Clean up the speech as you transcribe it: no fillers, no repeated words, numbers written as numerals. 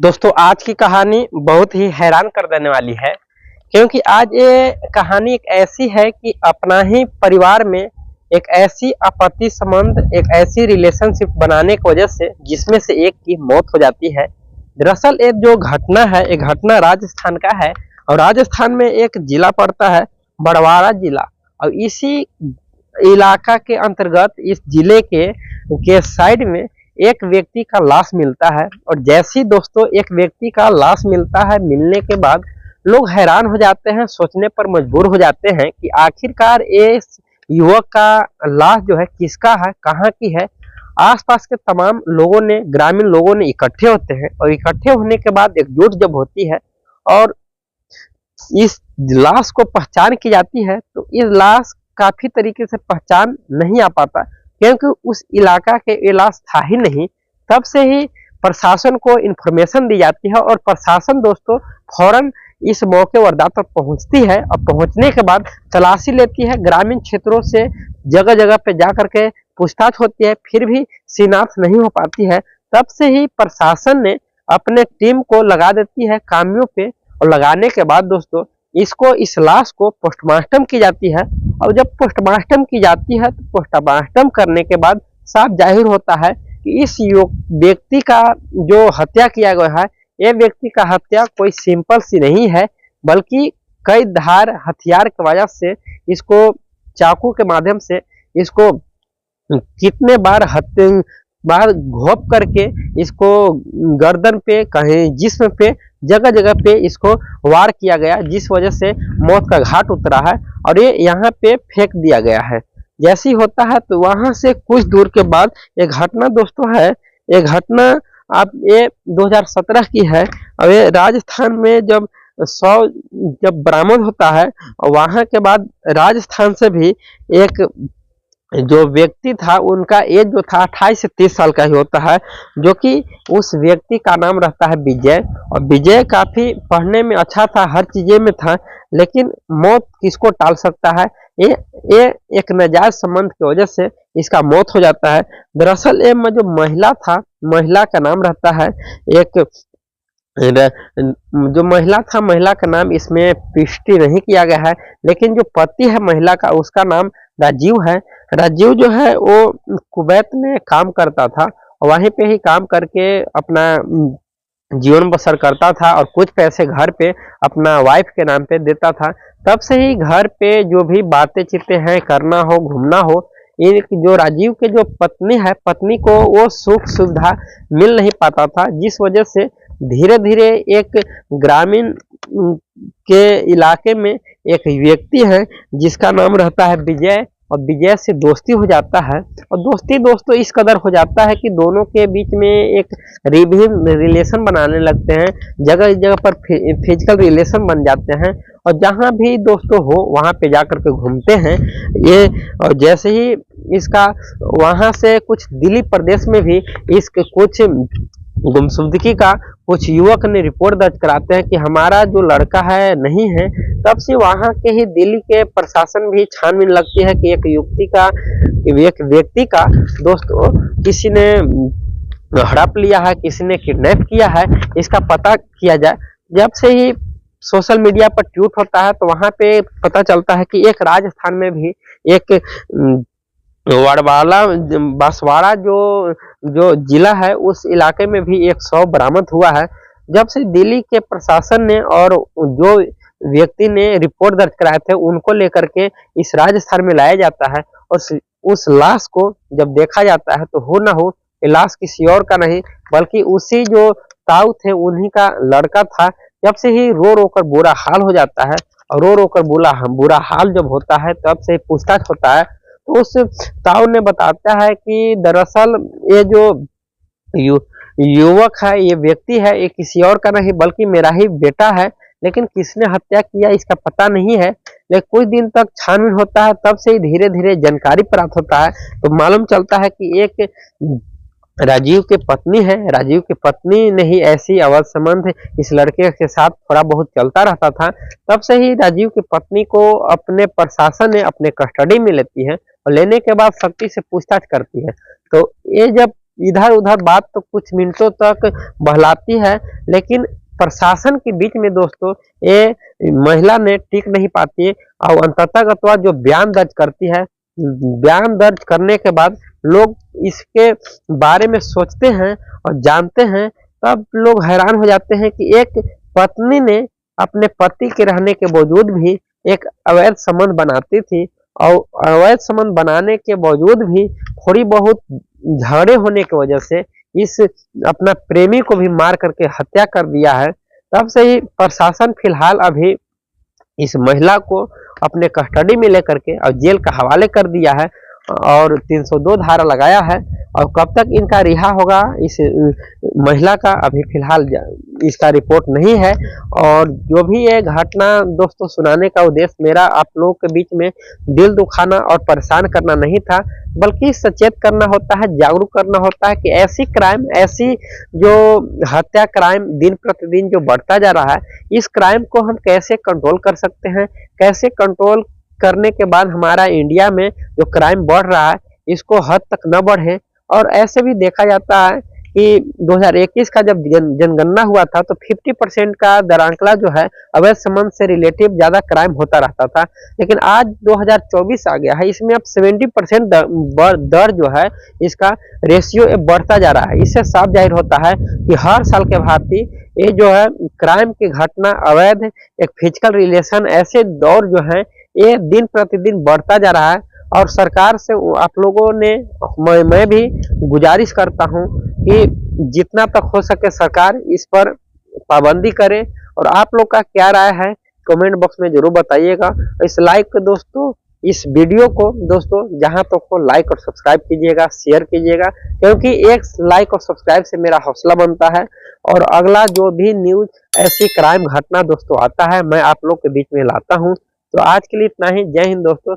दोस्तों आज की कहानी बहुत ही हैरान कर देने वाली है। क्योंकि आज ये कहानी एक ऐसी है कि अपना ही परिवार में एक ऐसी आपत्ति संबंध, एक ऐसी रिलेशनशिप बनाने की वजह से जिसमें से एक की मौत हो जाती है। दरअसल एक जो घटना है, एक घटना राजस्थान का है और राजस्थान में एक जिला पड़ता है, बड़वाड़ा जिला। और इसी इलाका के अंतर्गत इस जिले के साइड में एक व्यक्ति का लाश मिलता है। और जैसे ही दोस्तों एक व्यक्ति का लाश मिलता है, मिलने के बाद लोग हैरान हो जाते हैं, सोचने पर मजबूर हो जाते हैं कि आखिरकार इस युवक का लाश जो है किसका है, कहाँ की है। आसपास के तमाम लोगों ने, ग्रामीण लोगों ने इकट्ठे होते हैं और इकट्ठे होने के बाद एकजुट जब होती है और इस लाश को पहचान की जाती है, तो इस लाश काफी तरीके से पहचान नहीं आ पाता क्योंकि उस इलाका के ये लाश था ही नहीं। तब से ही प्रशासन को इन्फॉर्मेशन दी जाती है और प्रशासन दोस्तों फौरन इस मौके वारदात पर पहुंचती है और पहुंचने के बाद तलाशी लेती है। ग्रामीण क्षेत्रों से जगह जगह पे जा करके पूछताछ होती है, फिर भी शिनाख्त नहीं हो पाती है। तब से ही प्रशासन ने अपने टीम को लगा देती है कामियों पे और लगाने के बाद दोस्तों इस लाश को पोस्टमार्टम की जाती है। और जब पोस्टमार्टम की जाती है तो पोस्टमार्टम करने के बाद साफ जाहिर होता है कि इस व्यक्ति का जो हत्या किया गया है, ये व्यक्ति का हत्या कोई सिंपल सी नहीं है, बल्कि कई धार हथियार की वजह से इसको चाकू के माध्यम से इसको कितने बार घोप करके इसको गर्दन पे, कहीं जिस्म पे, जगह जगह पे इसको वार किया गया, जिस वजह से मौत का घाट उतरा है और ये यहाँ पे फेंक दिया गया है। जैसी होता है तो वहां से कुछ दूर के बाद एक घटना दोस्तों है। एक घटना आप ये 2017 की है और ये राजस्थान में जब जब बरामद होता है और वहां के बाद राजस्थान से भी एक जो व्यक्ति था, उनका एज जो था 28 से 30 साल का ही होता है, जो कि उस व्यक्ति का नाम रहता है विजय। और विजय काफी पढ़ने में अच्छा था, हर चीजें में था, लेकिन मौत किसको टाल सकता है। ये एक नाजायज संबंध की वजह से इसका मौत हो जाता है। दरअसल ये जो महिला था, महिला का नाम रहता है एक, जो महिला था, महिला का नाम इसमें पुष्टि नहीं किया गया है, लेकिन जो पति है महिला का, उसका नाम राजीव है। राजीव जो है वो कुवैत में काम करता था और वहीं पे ही काम करके अपना जीवन बसर करता था और कुछ पैसे घर पे अपना वाइफ के नाम पे देता था। तब से ही घर पे जो भी बातें चीतें हैं, करना हो, घूमना हो, इन जो राजीव के जो पत्नी है, पत्नी को वो सुख सुविधा मिल नहीं पाता था, जिस वजह से धीरे धीरे एक ग्रामीण के इलाके में एक व्यक्ति है जिसका नाम रहता है विजय, और विजय से दोस्ती हो जाता है। और दोस्ती दोस्तों इस कदर हो जाता है कि दोनों के बीच में एक रिलेशन बनाने लगते हैं, जगह जगह पर फिजिकल रिलेशन बन जाते हैं और जहां भी दोस्तों हो वहां पे जाकर के घूमते हैं ये। और जैसे ही इसका वहां से कुछ दिल्ली प्रदेश में भी इसके कुछ गुमशुदगी का कुछ युवक ने रिपोर्ट दर्ज कराते हैं कि हमारा जो लड़का है नहीं है। तब से वहां के ही दिल्ली के प्रशासन भी छानबीन लगती है कि एक व्यक्ति का दोस्तों किसी ने हड़प लिया है, किसी ने किडनैप किया है, इसका पता किया जाए। जब से ही सोशल मीडिया पर ट्वीट होता है तो वहां पे पता चलता है कि एक राजस्थान में भी एक बांसवाड़ा जो जिला है, उस इलाके में भी एक शव बरामद हुआ है। जब से दिल्ली के प्रशासन ने और जो व्यक्ति ने रिपोर्ट दर्ज कराए थे उनको लेकर के इस राजस्थान में लाया जाता है और उस लाश को जब देखा जाता है तो हो ना हो ये लाश किसी और का नहीं, बल्कि उसी जो ताऊ थे उन्हीं का लड़का था। जब से ही रो रो कर बुरा हाल हो जाता है और रो रो कर बुरा हाल जब होता है, तब से पूछताछ होता है तो उस ताऊ ने बताता है कि दरअसल ये जो युवक है, ये व्यक्ति है, ये किसी और का नहीं बल्कि मेरा ही बेटा है, लेकिन किसने हत्या किया इसका पता नहीं है। लेकिन कुछ दिन तक छानबीन होता है, तब से ही धीरे धीरे जानकारी प्राप्त होता है तो मालूम चलता है कि एक राजीव की पत्नी है, राजीव की पत्नी ने ही ऐसी अवैध संबंध इस लड़के के साथ थोड़ा बहुत चलता रहता था। तब से ही राजीव की पत्नी को अपने प्रशासन ने अपने कस्टडी में लेती है और लेने के बाद सख्ती से पूछताछ करती है। तो ये जब इधर उधर बात तो कुछ मिनटों तक बहलाती है, लेकिन प्रशासन के बीच में दोस्तों ये महिला ने टिक नहीं पाती है और अंततः जो बयान दर्ज करती है, बयान दर्ज करने के बाद लोग इसके बारे में सोचते हैं और जानते हैं, तब लोग हैरान हो जाते हैं कि एक पत्नी ने अपने पति के रहने के बावजूद भी एक अवैध संबंध बनाती थी और अवैध संबंध बनाने के बावजूद भी थोड़ी बहुत झगड़े होने की वजह से इस अपना प्रेमी को भी मार करके हत्या कर दिया है। तब से ही प्रशासन फिलहाल अभी इस महिला को अपने कस्टडी में लेकर के और जेल का हवाले कर दिया है और 302 धारा लगाया है और कब तक इनका रिहा होगा इस महिला का अभी फिलहाल इसका रिपोर्ट नहीं है। और जो भी ये घटना दोस्तों सुनाने का उद्देश्य मेरा आप लोगों के बीच में दिल दुखाना और परेशान करना नहीं था, बल्कि सचेत करना होता है, जागरूक करना होता है कि ऐसी क्राइम, ऐसी जो हत्या क्राइम दिन प्रतिदिन जो बढ़ता जा रहा है, इस क्राइम को हम कैसे कंट्रोल कर सकते हैं, कैसे कंट्रोल करने के बाद हमारा इंडिया में जो क्राइम बढ़ रहा है इसको हद तक न बढ़े। और ऐसे भी देखा जाता है कि 2021 का जब जनगणना हुआ था तो 50% का दरांकला जो है अवैध संबंध से रिलेटिव ज्यादा क्राइम होता रहता था, लेकिन आज 2024 आ गया है, इसमें अब 70% दर जो है इसका रेशियो बढ़ता जा रहा है। इससे साफ जाहिर होता है कि हर साल के भांति ये जो है क्राइम की घटना, अवैध एक फिजिकल रिलेशन, ऐसे दौर जो है ये दिन प्रतिदिन बढ़ता जा रहा है। और सरकार से आप लोगों ने, मैं भी गुजारिश करता हूं कि जितना तक हो सके सरकार इस पर पाबंदी करे। और आप लोग का क्या राय है कमेंट बॉक्स में जरूर बताइएगा। इस दोस्तों इस वीडियो को दोस्तों जहां तक हो लाइक और सब्सक्राइब कीजिएगा, शेयर कीजिएगा, क्योंकि एक लाइक और सब्सक्राइब से मेरा हौसला बनता है और अगला जो भी न्यूज ऐसी क्राइम घटना दोस्तों आता है मैं आप लोग के बीच में लाता हूं। तो आज के लिए इतना ही। जय हिंद दोस्तों।